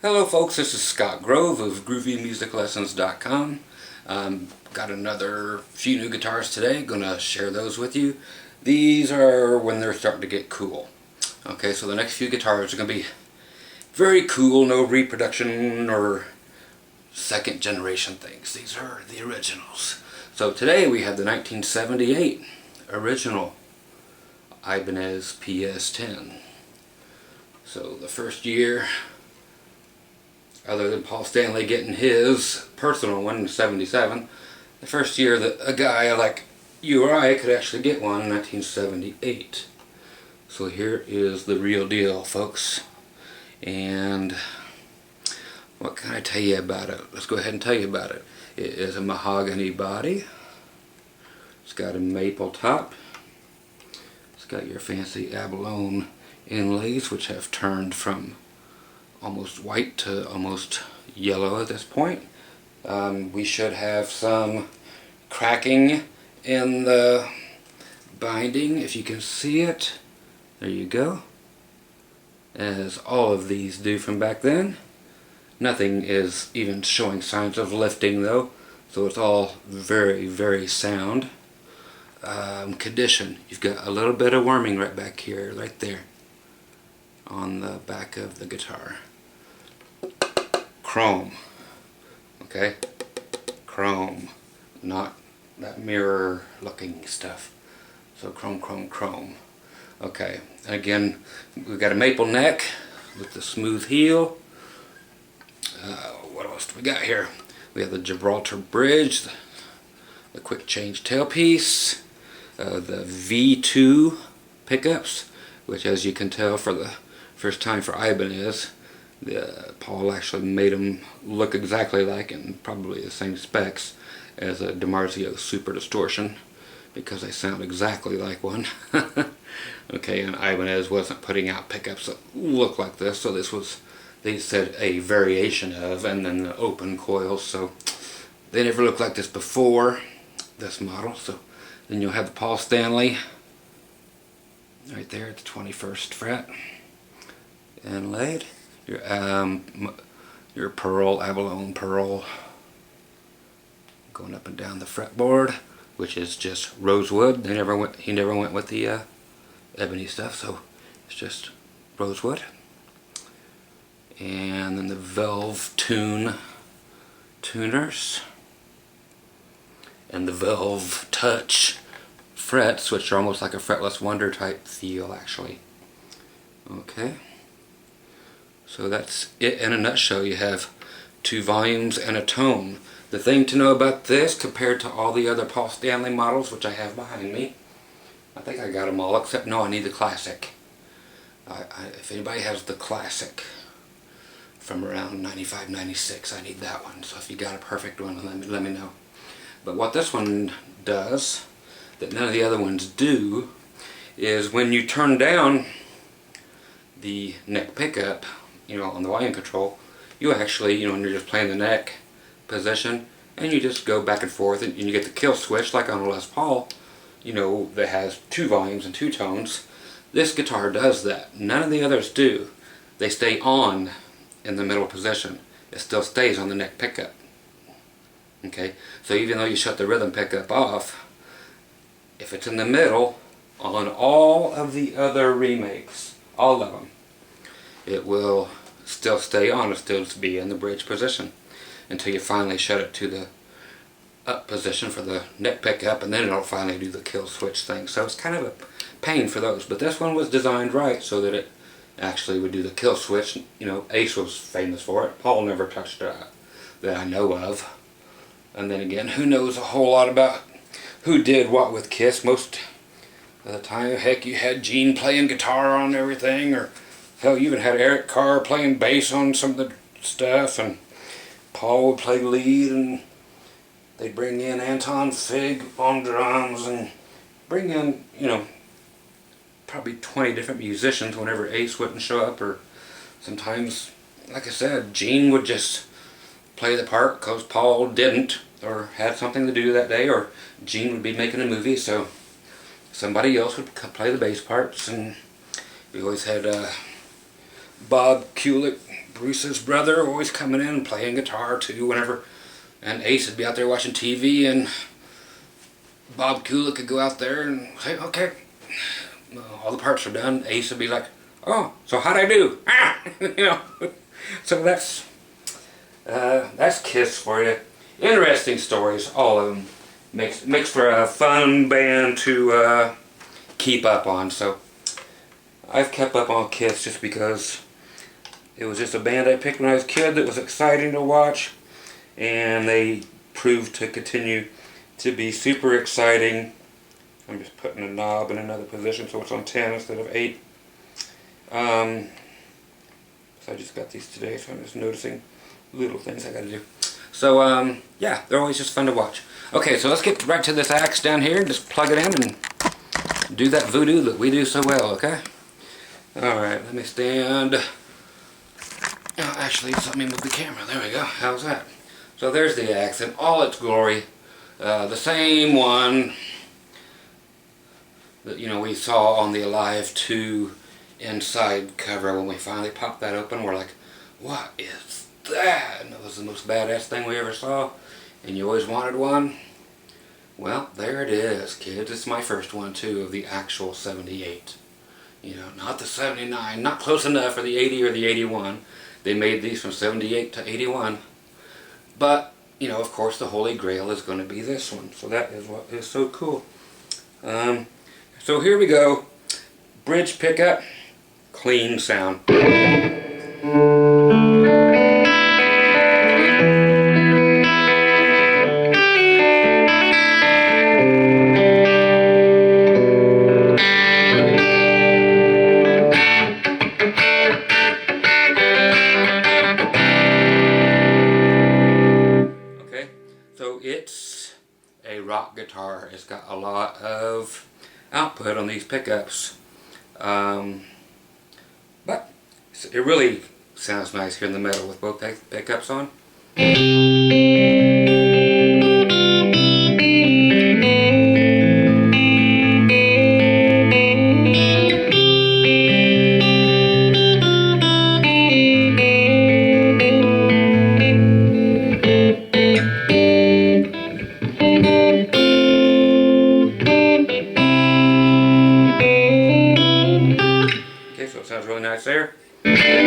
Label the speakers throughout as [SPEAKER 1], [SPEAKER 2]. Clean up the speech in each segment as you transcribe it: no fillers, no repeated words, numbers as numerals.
[SPEAKER 1] Hello folks, this is Scott Grove of GroovyMusicLessons.com. Got another few new guitars today, gonna share those with you. These are when they're starting to get cool. Okay, so the next few guitars are gonna be very cool, no reproduction or second generation things. These are the originals. So today we have the 1978 original Ibanez PS10. So the first year, other than Paul Stanley getting his personal one in '77, the first year that a guy like you or I could actually get one in 1978. So here is the real deal, folks. And what can I tell you about it? Let's go ahead and tell you about it. It is a mahogany body. It's got a maple top. It's got your fancy abalone inlays, which have turned from almost white to almost yellow at this point. We should have some cracking in the binding, if you can see it. There you go. As all of these do from back then. Nothing is even showing signs of lifting though, so it's all very, very sound. Condition, you've got a little bit of worming right back here, right there on the back of the guitar. Chrome, okay, chrome, not that mirror looking stuff. So chrome, chrome, chrome. Okay, and again, we've got a maple neck with the smooth heel. What else do we got here? We have the Gibraltar bridge, the quick change tailpiece, the V2 pickups, which, as you can tell, for the first time for Ibanez, Paul actually made them look exactly like, and probably the same specs as a DiMarzio Super Distortion, because they sound exactly like one. Okay, and Ibanez wasn't putting out pickups that look like this, so this was, they said, a variation of, and then the open coils, so they never looked like this before, this model. So then you'll have the Paul Stanley right there at the 21st fret inlaid. Your pearl, abalone pearl, going up and down the fretboard, which is just rosewood. He never went with the ebony stuff, so it's just rosewood. And then the Velve tuners, and the Velve Touch frets, which are almost like a fretless wonder type feel, actually. Okay. So that's it in a nutshell. You have 2 volumes and a tone. The thing to know about this, compared to all the other Paul Stanley models, which I have behind me, I think I got them all, except no, I need the classic. If anybody has the classic from around 95, 96, I need that one. So if you got a perfect one, let me know. But what this one does, that none of the other ones do, is when you turn down the neck pickup, on the volume control, you actually, when you're just playing the neck position, and you just go back and forth, and you get the kill switch like on a Les Paul, that has 2 volumes and 2 tones. This guitar does that. None of the others do. They stay on in the middle position. It still stays on the neck pickup. Okay, so even though you shut the rhythm pickup off, if it's in the middle, on all of the other remakes, all of them, it will still stay on. It'll still be in the bridge position until you finally shut it to the up position for the neck pickup, and then it'll finally do the kill switch thing. So it's kind of a pain for those, but this one was designed right so that it actually would do the kill switch. Ace was famous for it. Paul never touched it that I know of. And then again, who knows a whole lot about who did what with Kiss. Most of the time, heck, you had Gene playing guitar on everything, or hell, you even had Eric Carr playing bass on some of the stuff, and Paul would play lead, and they'd bring in Anton Fig on drums, and bring in, probably 20 different musicians whenever Ace wouldn't show up. Or sometimes, like I said, Gene would just play the part because Paul didn't, or had something to do that day, or Gene would be making a movie, so somebody else would play the bass parts. And we always had Bob Kulick Bruce's brother always coming in and playing guitar too whenever. And Ace would be out there watching TV, and Bob Kulick could go out there and say, okay, all the parts are done. Ace would be like, oh, so how'd I do? Ah! You know. So that's Kiss for you. Interesting stories, all of them. Makes for a fun band to keep up on. So I've kept up on Kiss just because it was just a band I picked when I was a kid that was exciting to watch, and they proved to continue to be super exciting. I'm just putting a knob in another position so it's on 10 instead of 8. So I just got these today, so I'm just noticing little things I gotta do. So yeah, they're always just fun to watch. Okay, so let's get right to this axe down here and just plug it in and do that voodoo that we do so well, okay? Alright, let me stand. Oh, actually, let me move the camera. There we go. How's that? So there's the axe in all its glory. The same one that, you know, we saw on the Alive 2 inside cover. When we finally popped that open, we're like, what is that? And it was the most badass thing we ever saw. And you always wanted one. Well, there it is, kids. It's my first one, too, of the actual 78. You know, not the 79. Not close enough for the 80 or the 81. They made these from 78 to 81. But, you know, of course, the Holy Grail is going to be this one. So that is what is so cool. So here we go. Bridge pickup. Clean sound. It's a rock guitar. It's got a lot of output on these pickups, but it really sounds nice here in the middle with both pickups on. Sounds really nice there. Okay.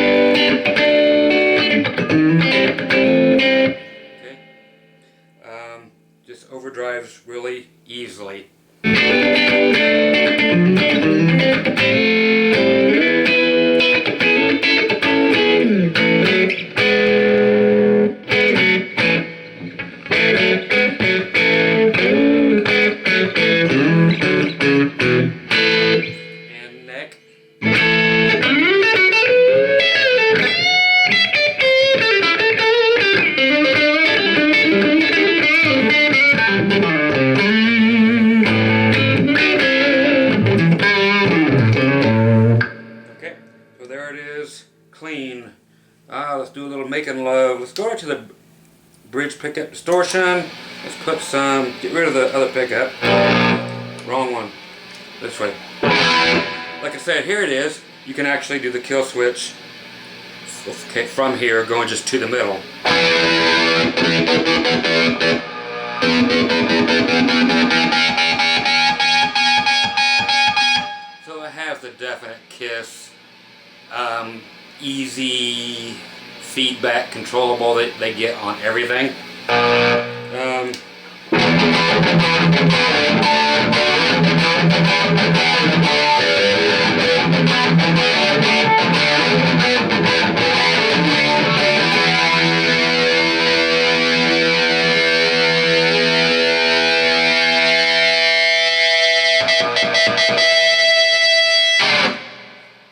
[SPEAKER 1] Just overdrives really easily. And neck. Okay, so there it is, clean. Let's do a little making love. Let's go right to the bridge pickup distortion. Let's put some, get rid of the other pickup. Wrong one. This way. Like I said, here it is. You can actually do the kill switch from here, going just to the middle. So it has the definite Kiss, easy feedback, controllable that they get on everything.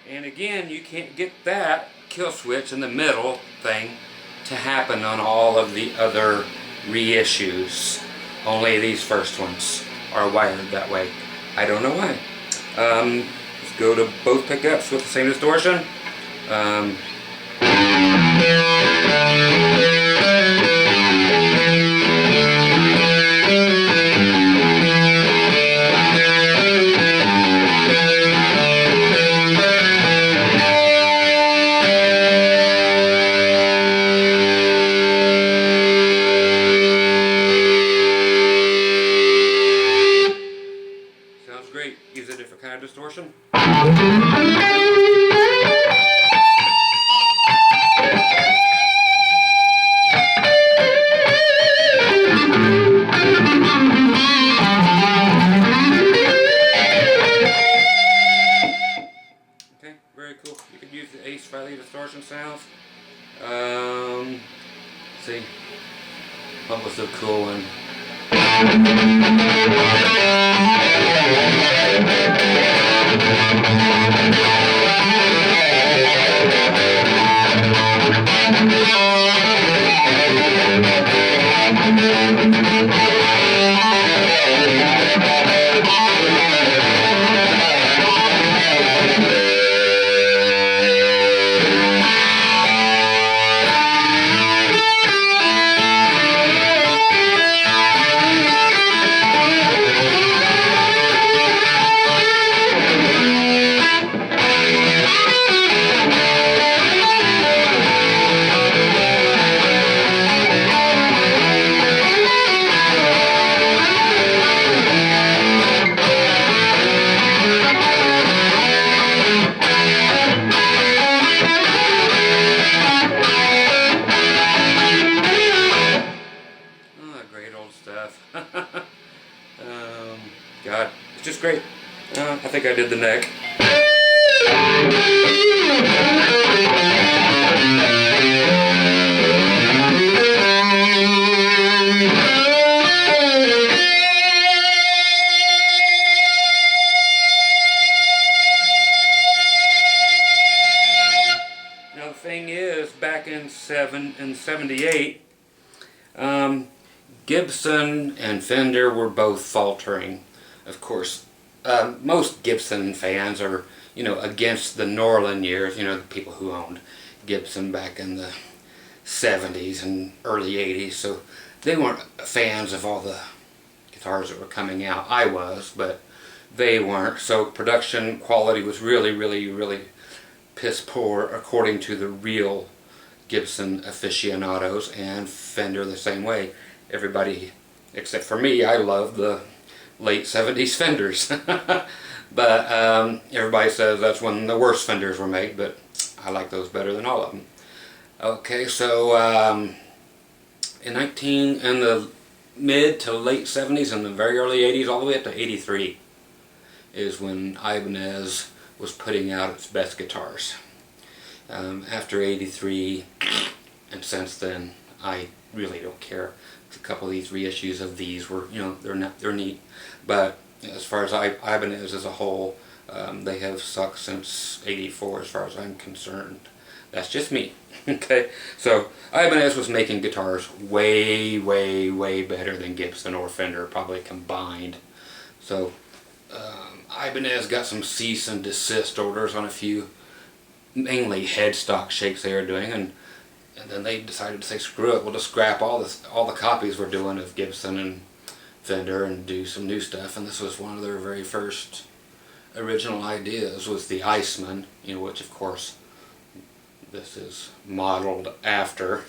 [SPEAKER 1] And again, you can't get that kill switch in the middle thing to happen on all of the other reissues. Only these first ones are wired that way. I don't know why. Let's go to both pickups with the same distortion. See, what was the cool one? God, it's just great. I think I did the neck. Now the thing is, back in '78, Gibson and Fender were both faltering. Of course, most Gibson fans are, against the Norlin years, the people who owned Gibson back in the 70s and early 80s, so they weren't fans of all the guitars that were coming out. I was, but they weren't, so production quality was really, really, really piss poor according to the real Gibson aficionados, and Fender the same way. Everybody, except for me, I love the late 70s Fenders. But everybody says that's when the worst Fenders were made, but I like those better than all of them. Okay, so in the mid to late 70s and the very early 80s, all the way up to 83, is when Ibanez was putting out its best guitars. After 83, and since then, I really don't care. A couple of these reissues of these were, they're neat, but as far as Ibanez as a whole, they have sucked since '84 as far as I'm concerned. That's just me. Okay, so Ibanez was making guitars way, way, way better than Gibson or Fender probably combined. So Ibanez got some cease and desist orders on a few, mainly headstock shapes they were doing, and then they decided to say, screw it, we'll just scrap all the copies we're doing of Gibson and Fender and do some new stuff. And this was one of their very first original ideas, was the Iceman, which of course this is modeled after.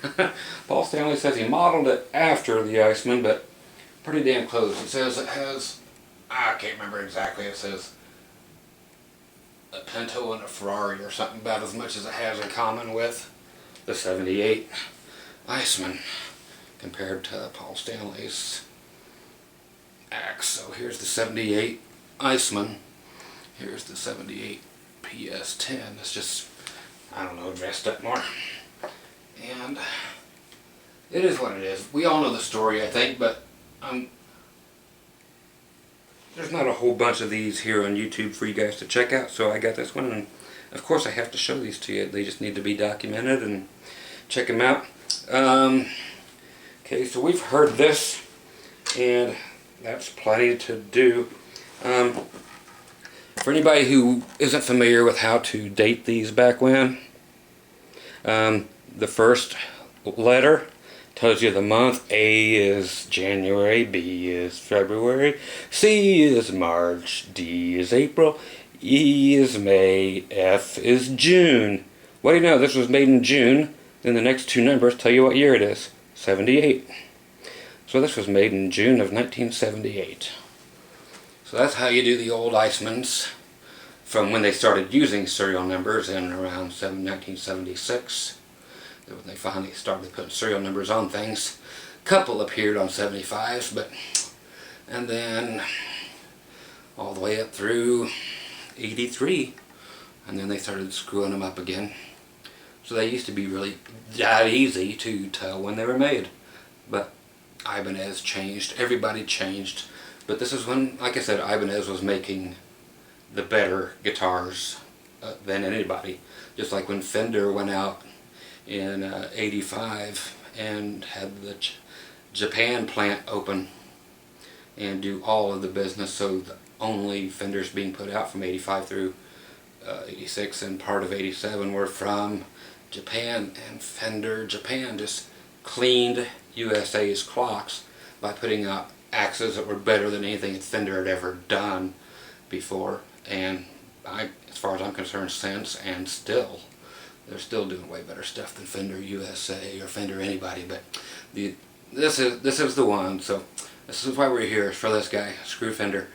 [SPEAKER 1] Paul Stanley says he modeled it after the Iceman, but pretty damn close. It says it has, I can't remember exactly, it says a Pinto and a Ferrari or something, about as much as it has in common with the '78 Iceman compared to Paul Stanley's axe. So here's the '78 Iceman. Here's the '78 PS10. It's just, I don't know, dressed up more. And it is what it is. We all know the story, I think, but there's not a whole bunch of these here on YouTube for you guys to check out, so I got this one, and of course I have to show these to you. They just need to be documented, and check them out. Okay, so we've heard this, and that's plenty to do. For anybody who isn't familiar with how to date these back when, the first letter tells you the month. A is January, B is February, C is March, D is April, E is May, F is June. What do you know? This was made in June. Then the next two numbers tell you what year it is. 78. So this was made in June of 1978. So that's how you do the old Icemans from when they started using serial numbers in around 1976. When they finally started putting serial numbers on things. A couple appeared on 75s, and then all the way up through 83, and then they started screwing them up again. So they used to be really that easy to tell when they were made. But Ibanez changed, everybody changed. But this is when, like I said, Ibanez was making the better guitars than anybody. Just like when Fender went out in '85 and had the Japan plant open and do all of the business, so the only Fenders being put out from '85 through '86 and part of '87 were from Japan, and Fender Japan just cleaned USA's clocks by putting out axes that were better than anything that Fender had ever done before, and as far as I'm concerned, since and still, they're still doing way better stuff than Fender USA or Fender anybody. But this is the one. So this is why we're here, for this guy. Screw Fender.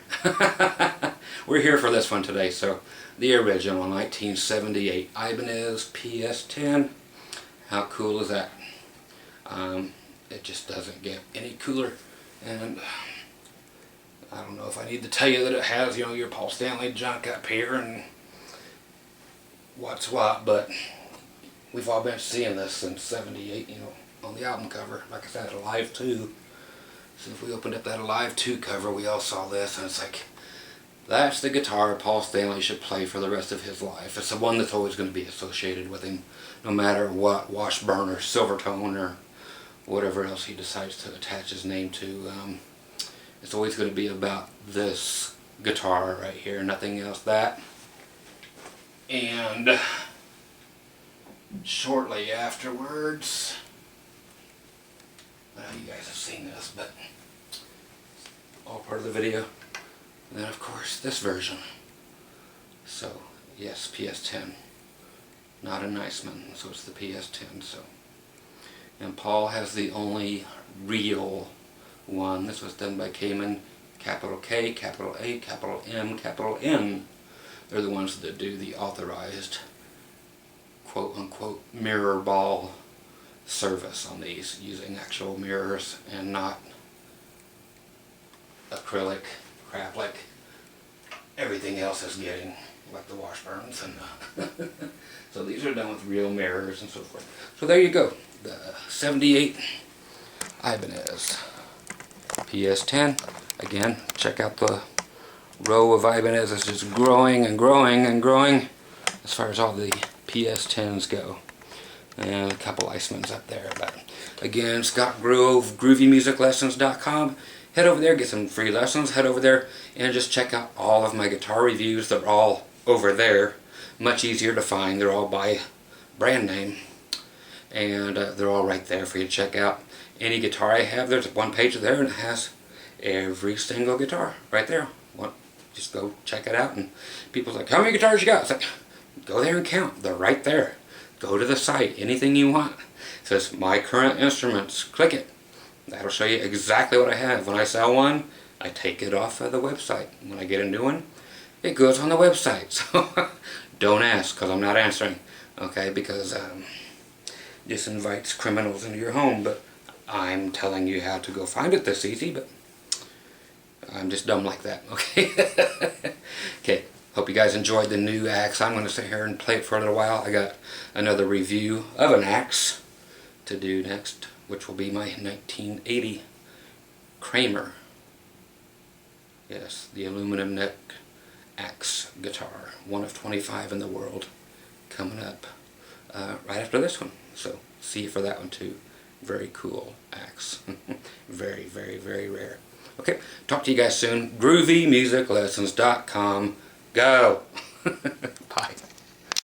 [SPEAKER 1] We're here for this one today. So the original 1978 Ibanez PS10. How cool is that? It just doesn't get any cooler. And I don't know if I need to tell you that it has, you know, your Paul Stanley junk up here and what's what, but we've all been seeing this since '78, you know, on the album cover. Like I said, Alive 2. So if we opened up that Alive 2 cover, we all saw this, and it's like, that's the guitar Paul Stanley should play for the rest of his life. It's the one that's always going to be associated with him, no matter what, Washburn or Silvertone or whatever else he decides to attach his name to. It's always going to be about this guitar right here, nothing else. That. And shortly afterwards, well, you guys have seen this, but all part of the video. And then of course this version. So yes, PS10, not a nice one, so it's the PS10. So, and Paul has the only real one. This was done by Cayman, capital K, capital A, capital M, capital N. They're the ones that do the authorized quote-unquote mirror ball service on these, using actual mirrors and not acrylic crap like everything else is getting, like the Washburns. And so these are done with real mirrors and so forth. So there you go, the '78 Ibanez PS10. Again, check out the row of Ibanez. It's just growing and growing and growing as far as all the PS10s go. And a couple Icemans up there. But again, Scott Grove, GroovyMusicLessons.com. Head over there, get some free lessons. Head over there and just check out all of my guitar reviews. They're all over there. Much easier to find. They're all by brand name. And they're all right there for you to check out. Any guitar I have, there's one page there and it has every single guitar right there. Just go check it out. And people's like, how many guitars you got? It's like, go there and count. They're right there. Go to the site. Anything you want. It says my current instruments. Click it. That'll show you exactly what I have. When I sell one, I take it off of the website. When I get a new one, it goes on the website. So don't ask, because I'm not answering. Okay, because this invites criminals into your home. But I'm telling you how to go find it this easy. But I'm just dumb like that. Okay. Okay. Hope you guys enjoyed the new axe. I'm going to sit here and play it for a little while. I got another review of an axe to do next, which will be my 1980 Kramer. Yes, the aluminum neck axe guitar. One of 25 in the world. Coming up right after this one. So see you for that one too. Very cool axe. Very, very, very rare. Okay, talk to you guys soon. GroovyMusicLessons.com. Go! Bye.